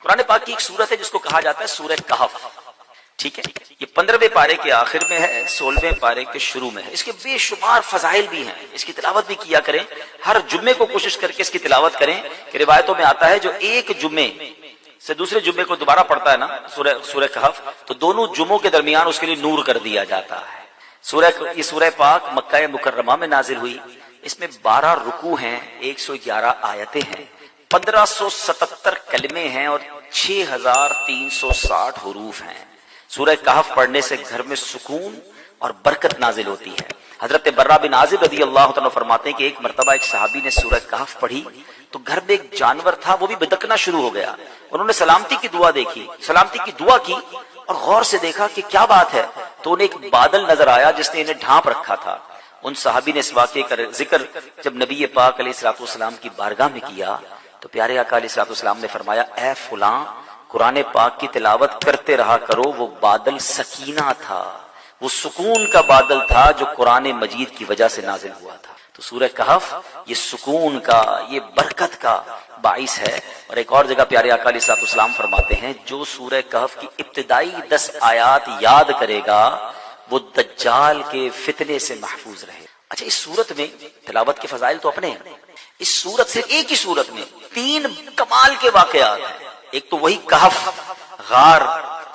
قرآن پاک کی ایک سورت ہے جس کو کہا جاتا ہے سورہ کہف، ٹھیک ہے؟ یہ 15ویں پارے کے آخر میں ہے، 16ویں پارے کے شروع میں ہے۔ اس کے بے شمار فضائل بھی ہیں، اس کی تلاوت بھی کیا کریں، ہر جمعے کو کوشش کر کے اس کی تلاوت کریں کہ روایتوں میں آتا ہے جو ایک جمعے سے دوسرے جمعے کو دوبارہ پڑھتا ہے نا سورہ کہف، تو دونوں جمعوں کے درمیان اس کے لیے نور کر دیا جاتا ہے۔ یہ سورہ پاک مکہ مکرمہ میں نازل ہوئی، اس میں 12 رکوع ہیں، 111 آیتیں ہیں، 1577 کلمے ہیں اور 6360 حروف ہیں۔ سورہ کہف پڑھنے سے گھر میں سکون اور برکت نازل ہوتی ہے۔ حضرت برہ بن عازب رضی اللہ عنہ فرماتے ہیں کہ ایک مرتبہ ایک صحابی نے سورہ کہف پڑھی تو گھر میں ایک جانور تھا، وہ بھی بدکنا شروع ہو گیا۔ انہوں نے سلامتی کی دعا دیکھی، سلامتی کی دعا کی اور غور سے دیکھا کہ کیا بات ہے، تو انہیں ایک بادل نظر آیا جس نے انہیں ڈھانپ رکھا تھا۔ ان صحابی نے اس واقعے کا ذکر جب نبی پاک علیہ الصلوۃ والسلام کی بارگاہ میں کیا تو پیارے آقا علیہ الصلوۃ والسلام نے فرمایا، اے فلاں قرآن پاک کی تلاوت کرتے رہا کرو، وہ بادل سکینہ تھا، وہ سکون کا بادل تھا جو قرآن مجید کی وجہ سے نازل ہوا تھا۔ تو سورہ کہف یہ سکون کا، یہ برکت کا باعث ہے۔ اور ایک اور جگہ پیارے آقا علیہ الصلوۃ والسلام فرماتے ہیں، جو سورہ کہف کی ابتدائی 10 آیات یاد کرے گا وہ دجال کے فتنے سے محفوظ رہے۔ اچھا، اس صورت میں تلاوت کے فضائل تو اپنے ہیں، اس صورت سے ایک ہی صورت میں 3 کمال کے واقعات ہیں۔ ایک تو وہی کہف، غار،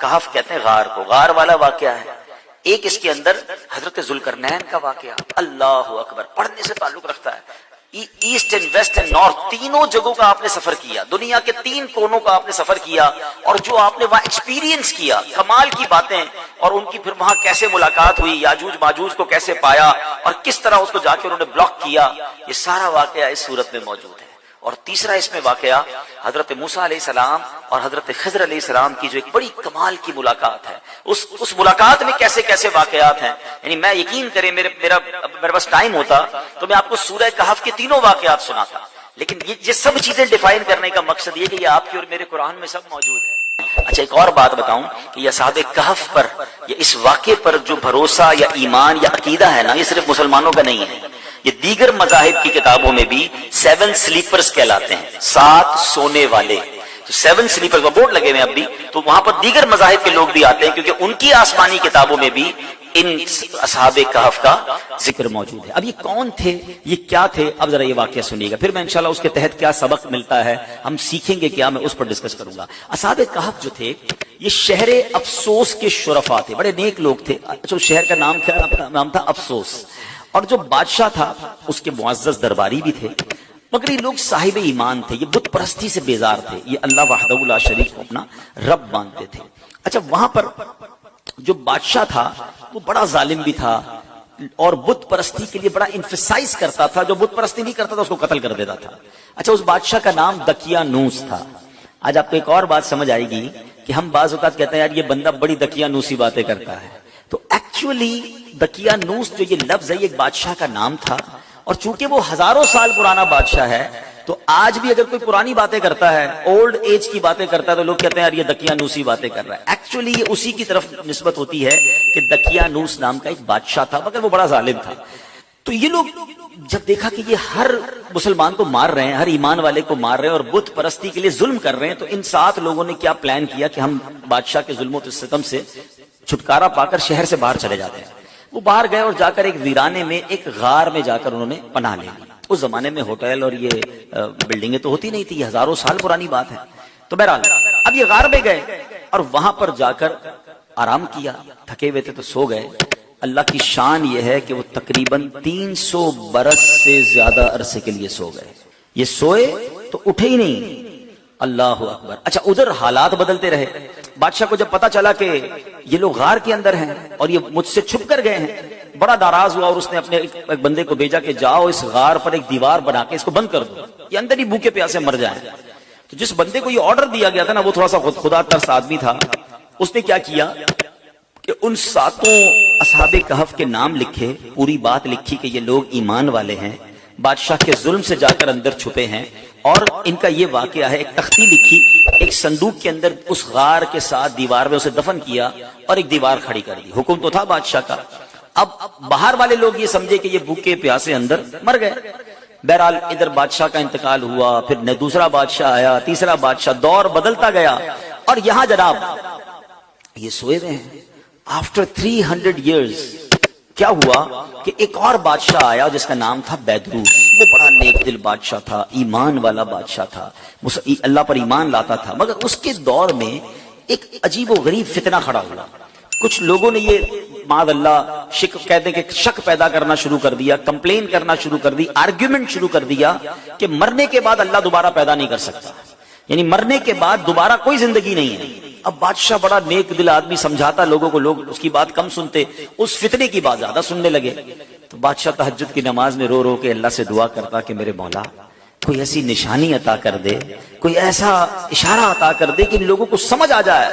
کہف کہتے ہیں غار کو، غار والا واقعہ ہے۔ ایک اس کے اندر حضرت ذوالقرنین کا واقعہ، اللہ اکبر، پڑھنے سے تعلق رکھتا ہے۔ East and west and north, تینوں جگہوں کا آپ نے سفر کیا، دنیا کے 3 کونوں کا آپ نے سفر کیا، اور جو آپ نے وہاں ایکسپیرینس کیا، کمال کی باتیں، اور ان کی پھر وہاں کیسے ملاقات ہوئی، یاجوج ماجوج کو کیسے پایا اور کس طرح اس کو جا کے انہوں نے بلاک کیا، یہ سارا واقعہ اس صورت میں موجود ہے۔ اور تیسرا اس میں واقعہ حضرت موسیٰ علیہ السلام اور حضرت خضر علیہ السلام کی جو ایک بڑی کمال کی ملاقات ہے، اس ملاقات میں کیسے کیسے واقعات ہیں، یعنی میں یقین کریں میرے پاس ٹائم ہوتا تو میں آپ کو سورہ کہف کے 3 واقعات سناتا، لیکن یہ سب چیزیں ڈیفائن کرنے کا مقصد یہ کہ یہ آپ کی اور میرے قرآن میں سب موجود ہے۔ اچھا، ایک اور بات بتاؤں کہ یہ اصحاب کہف پر، یہ اس واقعے پر جو بھروسہ یا ایمان یا عقیدہ ہے نا، یہ صرف مسلمانوں کا نہیں ہے، یہ دیگر مذاہب کی کتابوں میں بھی 7 سلیپرز کہلاتے ہیں، 7 سونے والے۔ تو 7 سلیپرز کا بورڈ لگے ہوئے اب بھی، تو وہاں پر دیگر مذاہب کے لوگ بھی آتے ہیں کیونکہ ان کی آسمانی کتابوں میں بھی ان اصحاب کہف کا ذکر موجود ہے۔ اب یہ کون تھے، یہ کیا تھے، اب ذرا یہ واقعہ سنیے گا، پھر میں انشاءاللہ اس کے تحت کیا سبق ملتا ہے، ہم سیکھیں گے کیا، میں اس پر ڈسکس کروں گا۔ اصحاب کہف جو تھے یہ شہر افسوس کے شرفا تھے، بڑے نیک لوگ تھے۔ اچھا، شہر کا نام کیا نام تھا؟ افسوس۔ اور جو بادشاہ تھا اس کے معزز درباری بھی تھے، مگر یہ لوگ صاحب ایمان تھے، یہ بت پرستی سے بیزار تھے، یہ اللہ وحدہ لا شریک کو اپنا رب مانتے تھے۔ اچھا، وہاں پر جو بادشاہ تھا وہ بڑا ظالم بھی تھا اور بت پرستی کے لیے بڑا انفسائز کرتا تھا، جو بت پرستی نہیں کرتا تھا اس کو قتل کر دیتا تھا۔ اچھا، اس بادشاہ کا نام دقیانوس تھا۔ آج آپ کو ایک اور بات سمجھ آئے گی کہ ہم بعض اوقات کہتے ہیں یار یہ بندہ بڑی دقیانوسی باتیں کرتا ہے، تو ایکچولی دقیانوس جو یہ لفظ ہے یہ ایک بادشاہ کا نام تھا، اور چونکہ وہ ہزاروں سال پرانا بادشاہ ہے تو آج بھی اگر کوئی پرانی باتیں کرتا ہے، اولڈ ایج کی باتیں کرتا ہے، تو لوگ کہتے ہیں یار یہ دقیانوسی باتیں کر رہا ہے۔ ایکچولی یہ اسی کی طرف نسبت ہوتی ہے کہ دقیانوس نام کا ایک بادشاہ تھا، مگر وہ بڑا ظالم تھا۔ تو یہ لوگ جب دیکھا کہ یہ ہر مسلمان کو مار رہے ہیں، ہر ایمان والے کو مار رہے ہیں اور بت پرستی کے لیے ظلم کر رہے ہیں، تو ان 7 لوگوں نے کیا پلان کیا کہ ہم بادشاہ کے ظلم و ستم سے چھٹکارا پا کر شہر سے باہر چلے جاتے ہیں۔ وہ باہر گئے اور جا کر ایک ویرانے میں، ایک غار میں جا کر انہوں نے پناہ لے لی۔ اس زمانے میں ہوٹل اور یہ بلڈنگیں تو ہوتی نہیں تھی، یہ ہزاروں سال پرانی بات ہے۔ تو بہرحال اب یہ غار میں گئے اور وہاں پر جا کر آرام کیا، تھکے ہوئے تھے تو سو گئے۔ اللہ کی شان یہ ہے کہ وہ تقریباً 300 برس سے زیادہ عرصے کے لیے سو گئے۔ یہ سوئے تو اٹھے ہی نہیں، اللہ اکبر۔ اچھا، ادھر حالات بدلتے رہے۔ بادشاہ کو جب پتا چلا کہ یہ لوگ غار کے اندر ہیں اور یہ مجھ سے چھپ کر گئے ہیں، بڑا ناراض ہوا اور اس نے اپنے ایک بندے کو بھیجا کہ جاؤ اس غار پر ایک دیوار بنا کے اس کو بند کر دو، یہ اندر ہی بھوکے پیاسے مر جائیں۔ تو جس بندے کو یہ آرڈر دیا گیا تھا نا، وہ تھوڑا سا خدا ترس آدمی تھا، اس نے کیا کیا کہ ان 7 اصحاب کہف کے نام لکھے، پوری بات لکھی کہ یہ لوگ ایمان والے ہیں، بادشاہ کے ظلم سے جا کر اندر چھپے ہیں، اور ان کا یہ واقعہ ہے۔ ایک تختی لکھی، ایک صندوق کے اندر اس غار کے ساتھ دیوار میں اسے دفن کیا اور ایک دیوار کھڑی کر دی۔ حکم تو تھا بادشاہ کا۔ اب باہر والے لوگ یہ سمجھے کہ یہ بھوکے پیاسے اندر مر گئے۔ بہرحال ادھر بادشاہ کا انتقال ہوا، پھر دوسرا بادشاہ آیا، تیسرا بادشاہ، دور بدلتا گیا، اور یہاں جناب یہ سوئے ہوئے ہیں۔ آفٹر 300 ایئرز کیا ہوا کہ ایک اور بادشاہ آیا جس کا نام تھا بیدروس۔ وہ بڑا نیک دل بادشاہ تھا، ایمان والا بادشاہ تھا، اللہ پر ایمان لاتا تھا، مگر اس کے دور میں ایک عجیب و غریب فتنہ کھڑا ہوا۔ کچھ لوگوں نے یہ معاذ اللہ کہتے ہیں کہ شک پیدا کرنا شروع کر دیا، کمپلین کرنا شروع کر دی، آرگیومنٹ شروع کر دیا کہ مرنے کے بعد اللہ دوبارہ پیدا نہیں کر سکتا، یعنی مرنے کے بعد دوبارہ کوئی زندگی نہیں ہے۔ اب بادشاہ بڑا نیک دل آدمی، سمجھاتا لوگوں کو، لوگ اس کی بات کم سنتے، اس فتنے کی بات زیادہ سننے لگے۔ تو بادشاہ تہجد کی نماز میں رو رو کے اللہ سے دعا کرتا کہ میرے مولا کوئی ایسی نشانی عطا کر دے، کوئی ایسا اشارہ عطا کر دے کہ لوگوں کو سمجھ آ جائے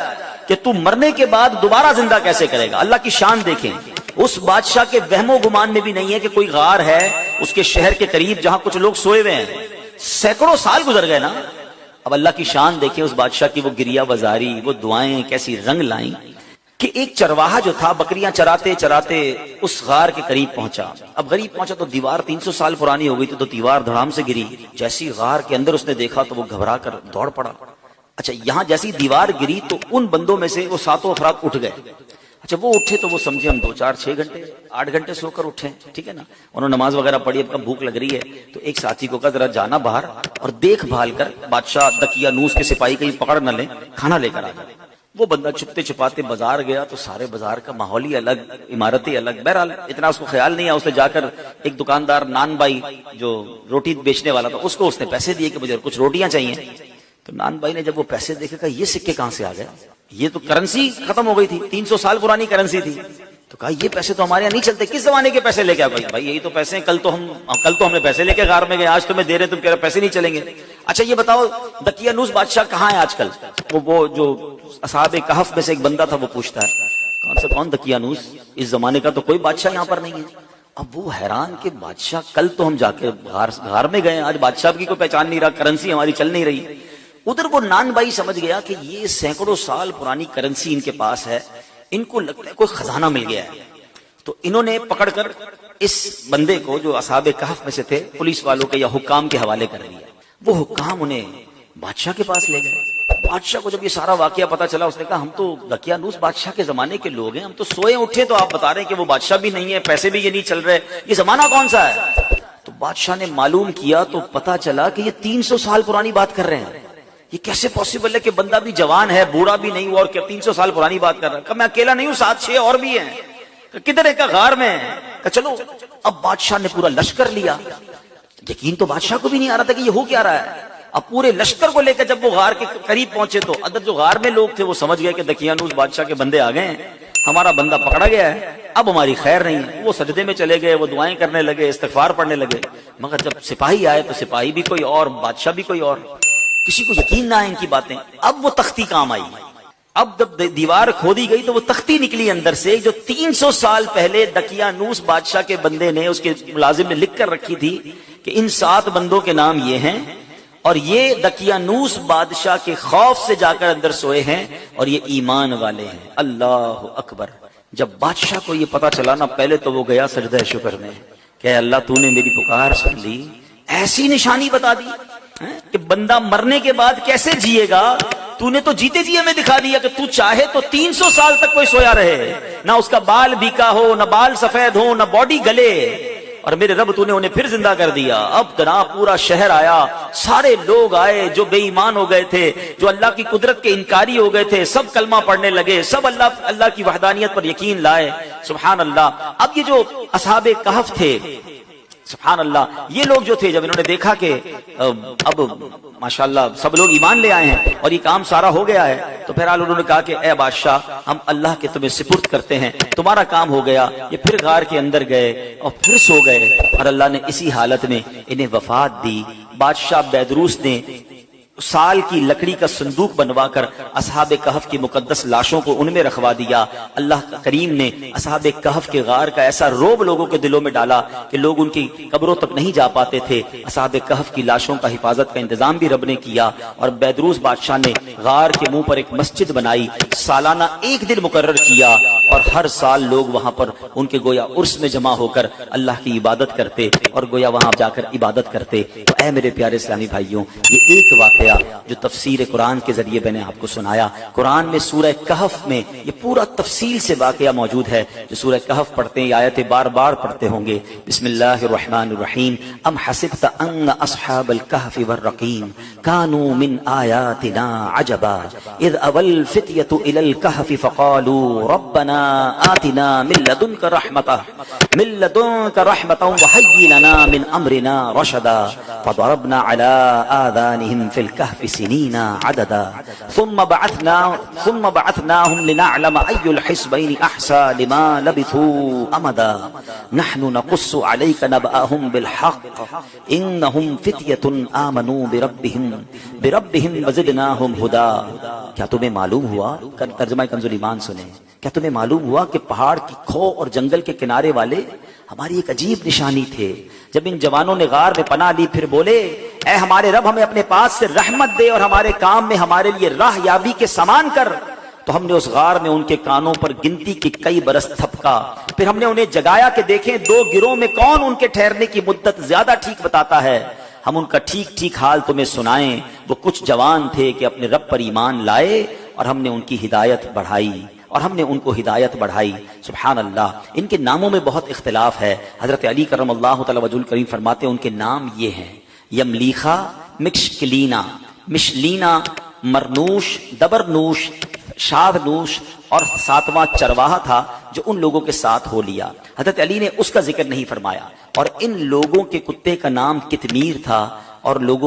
کہ تو مرنے کے بعد دوبارہ زندہ کیسے کرے گا۔ اللہ کی شان دیکھیں، اس بادشاہ کے وہم و گمان میں بھی نہیں ہے کہ کوئی غار ہے اس کے شہر کے قریب جہاں کچھ لوگ سوئے ہوئے ہیں، سینکڑوں سال گزر گئے نا۔ اب اللہ کی شان دیکھیں اس بادشاہ کی، وہ گریہ بازاری، وہ دعائیں کیسی رنگ لائیں کہ ایک چرواہا جو تھا بکریاں چراتے چراتے اس غار کے قریب پہنچا۔ اب قریب پہنچا تو دیوار 300 سال پرانی ہو گئی تھی، تو دیوار دھڑام سے گری۔ جیسی غار کے اندر اس نے دیکھا تو وہ گھبرا کر دوڑ پڑا۔ اچھا یہاں جیسی دیوار گری تو ان بندوں میں سے وہ 7 افراد اٹھ گئے۔ اچھا وہ اٹھے تو وہ سمجھے ہم 2 4 6 گھنٹے 8 گھنٹے سو کر اٹھے، ٹھیک ہے نا، انہوں نے نماز وغیرہ پڑھی، اب بھوک لگ رہی ہے، تو ایک ساتھی کو کہا ذرا جانا باہر اور دیکھ بھال کر بادشاہ دقیانوس کے سپاہی کہیں پکڑ نہ لیں، کھانا لے کر آ جائے۔ وہ بندہ چھپتے چھپاتے بازار گیا تو سارے بازار کا ماحول ہی الگ، عمارتیں الگ، بہرحال اتنا اس کو خیال نہیں آیا۔ اس نے جا کر ایک دکاندار نان بائی جو روٹی بیچنے والا تھا اس نے پیسے دیے کہ مجھے کچھ روٹیاں چاہیے۔ تو نان بھائی نے جب وہ پیسے دیکھے کہا یہ سکے کہاں سے آ گئے، یہ تو کرنسی ختم ہو گئی تھی، 300 سال پرانی کرنسی تھی۔ تو کہا یہ پیسے تو ہمارے یہاں نہیں چلتے، کس زمانے کے پیسے لے کے آئے؟ بھائی یہی تو پیسے ہیں، کل تو ہم نے پیسے لے کے غار میں گئے، آج تمہیں دے رہے تم کہہ رہے پیسے نہیں چلیں گے۔ اچھا یہ بتاؤ دقیانوس بادشاہ کہاں ہے آج کل؟ وہ جو اصحاب کہف میں سے ایک بندہ تھا وہ پوچھتا ہے کون دقیانوس؟ اس زمانے کا تو کوئی بادشاہ یہاں پر نہیں ہے۔ اب وہ حیران کہ بادشاہ کل تو ہم جا کے غار میں گئے، آج بادشاہ کی کوئی پہچان نہیں رہا، کرنسی ہماری چل نہیں رہی۔ ادھر وہ نان بھائی سمجھ گیا کہ یہ سینکڑوں سال پرانی کرنسی ان کے پاس ہے، ان کو لگتا ہے کوئی خزانہ مل گیا ہے۔ تو انہوں نے پکڑ کر اس بندے کو جو اصحاب کہف میں سے تھے پولیس والوں کے یا حکام کے حوالے کر دیا۔ وہ حکام انہیں بادشاہ کے پاس لے گئے۔ بادشاہ کو جب یہ سارا واقعہ پتا چلا اس نے کہا ہم تو دقیانوس بادشاہ کے زمانے کے لوگ ہیں، ہم تو سوئے اٹھے تو آپ بتا رہے ہیں کہ وہ بادشاہ بھی نہیں ہے، پیسے بھی یہ نہیں چل رہے، یہ زمانہ کون سا ہے؟ تو بادشاہ نے معلوم کیا تو پتا چلا کہ یہ 300 سال پرانی بات کر رہے ہیں۔ یہ کیسے پاسبل ہے کہ بندہ بھی جوان ہے، بوڑھا بھی نہیں ہوا اور 300 سال پرانی بات کر رہا ہے؟ کہ میں اکیلا نہیں ہوں، 7 6 اور بھی ہیں۔ کہ کدھر ہے؟ کہ غار میں ہے۔ کہ چلو اب بادشاہ نے پورا لشکر لیا۔ یقین تو بادشاہ کو بھی نہیں آ رہا تھا کہ یہ ہو کیا رہا ہے۔ اب پورے لشکر کو لے کر جب وہ غار کے قریب پہنچے تو ادھر جو غار میں لوگ تھے وہ سمجھ گئے کہ دقیانوس بادشاہ کے بندے آ گئے ہیں، ہمارا بندہ پکڑا گیا ہے، اب ہماری خیر نہیں ہے۔ وہ سجدے میں چلے گئے، وہ دعائیں کرنے لگے، استغفار پڑھنے لگے۔ مگر جب سپاہی آئے تو سپاہی بھی کوئی اور، بادشاہ بھی کوئی اور، کسی کو یقین نہ آئے ان کی باتیں۔ اب وہ تختی کام آئی۔ اب جب دیوار کھودی گئی تو وہ تختی نکلی اندر سے جو 300 سال پہلے دقیانوس بادشاہ کے بندے نے اس کے ملازم نے لکھ کر رکھی تھی کہ ان 7 بندوں کے نام یہ ہیں اور یہ دقیانوس بادشاہ کے خوف سے جا کر اندر سوئے ہیں اور یہ ایمان والے ہیں۔ اللہ اکبر۔ جب بادشاہ کو یہ پتا چلا نا، پہلے تو وہ گیا سجدہ شکر میں کہ اللہ تو نے میری پکار سن لی، ایسی نشانی بتا دی کہ بندہ مرنے کے بعد کیسے جیے گا، تو نے تو جیتے جی ہمیں دکھا دیا کہ تو چاہے تو 300 سال تک کوئی سویا رہے، نہ اس کا بال بیکا ہو، نہ بال سفید ہو، نہ باڈی گلے، اور میرے رب تو نے انہیں پھر زندہ کر دیا۔ اب جناب پورا شہر آیا، سارے لوگ آئے جو بے ایمان ہو گئے تھے، جو اللہ کی قدرت کے انکاری ہو گئے تھے، سب کلمہ پڑھنے لگے، سب اللہ کی وحدانیت پر یقین لائے۔ سبحان اللہ۔ اب یہ جو اصحاب کہف تھے، سبحان اللہ، یہ لوگ جو تھے جب انہوں نے دیکھا کہ اب ماشاءاللہ سب لوگ ایمان لے آئے ہیں اور یہ کام سارا ہو گیا ہے، تو بہرحال انہوں نے کہا کہ اے بادشاہ ہم اللہ کے تمہیں سپرد کرتے ہیں، تمہارا کام ہو گیا۔ یہ پھر غار کے اندر گئے اور پھر سو گئے اور اللہ نے اسی حالت میں انہیں وفات دی۔ بادشاہ بیدروس نے سال کی لکڑی کا صندوق بنوا کر اصحاب کہف کی مقدس لاشوں کو ان میں رکھوا دیا۔ اللہ کریم نے اصحاب کہف کے غار کا ایسا روب لوگوں کے دلوں میں ڈالا کہ لوگ ان کی قبروں تک نہیں جا پاتے تھے۔ اصحاب کہف کی لاشوں کا حفاظت کا انتظام بھی رب نے کیا اور بیدروس بادشاہ نے غار کے منہ پر ایک مسجد بنائی، سالانہ 1 دن مقرر کیا اور ہر سال لوگ وہاں پر ان کے گویا عرس میں جمع ہو کر اللہ کی عبادت کرتے اور گویا وہاں جا کر عبادت کرتے۔ تو اے میرے پیارے اسلامی بھائیوں، یہ ایک واقعہ جو تفسیر قرآن کے ذریعے میں نے آپ کو سنایا، قرآن میں سورہ کہف میں یہ پورا تفصیل سے واقعہ موجود ہے۔ جو سورہ کہف پڑھتے ہیں، یہ آیتیں بار بار پڑھتے ہوں گے۔ بسم اللہ الرحمن الرحیم۔ ام حسبت ان اصحاب الكهف والرقیم كانوا من آیاتنا عجبا اذ اول الفتية الى الكهف فقالوا ربنا آتنا من لدنك رحمة وهيئ لنا من امرنا رشدا فضربنا على آذانهم في الكهف سنين عددا ثم بعثناهم لنعلم أي الحزبين أحصى لما لبثوا أمدا نحن نقص عليك نبأهم بالحق إنهم فتية آمنوا بربهم وزدناهم هدى۔ کیا تمہیں معلوم ہوا، ترجمہ کنز الایمان سنیں، کیا تمہیں معلوم ہوا کہ پہاڑ کی کھو اور جنگل کے کنارے والے ہماری ایک عجیب نشانی تھے؟ جب ان جوانوں نے غار میں پناہ لی، پھر بولے اے ہمارے رب، ہمیں اپنے پاس سے رحمت دے اور ہمارے کام میں ہمارے لیے راہ یابی کے سامان کر، تو ہم نے اس غار میں ان کے کانوں پر گنتی کی کئی برس تھپکا، پھر ہم نے انہیں جگایا کہ دیکھیں دو گروہ میں کون ان کے ٹھہرنے کی مدت زیادہ ٹھیک بتاتا ہے، ہم ان کا ٹھیک ٹھیک حال تمہیں سنائیں۔ وہ کچھ جوان تھے کہ اپنے رب پر ایمان لائے اور ہم نے ان کی ہدایت بڑھائی سبحان اللہ۔ ان کے ناموں میں بہت اختلاف ہے۔ حضرت علی کرم اللہ تعالی وجہ الکریم فرماتے ہیں ان کے نام یہ ہیں: یملیخا، مکشکلینا، مشلینا، مرنوش، دبرنوش، شادنوش، اور ساتواں چرواہا تھا جو ان لوگوں کے ساتھ ہو لیا۔ حضرت علی نے اس کا ذکر نہیں فرمایا، اور ان لوگوں کے کتے کا نام کتمیر تھا، اور لوگوں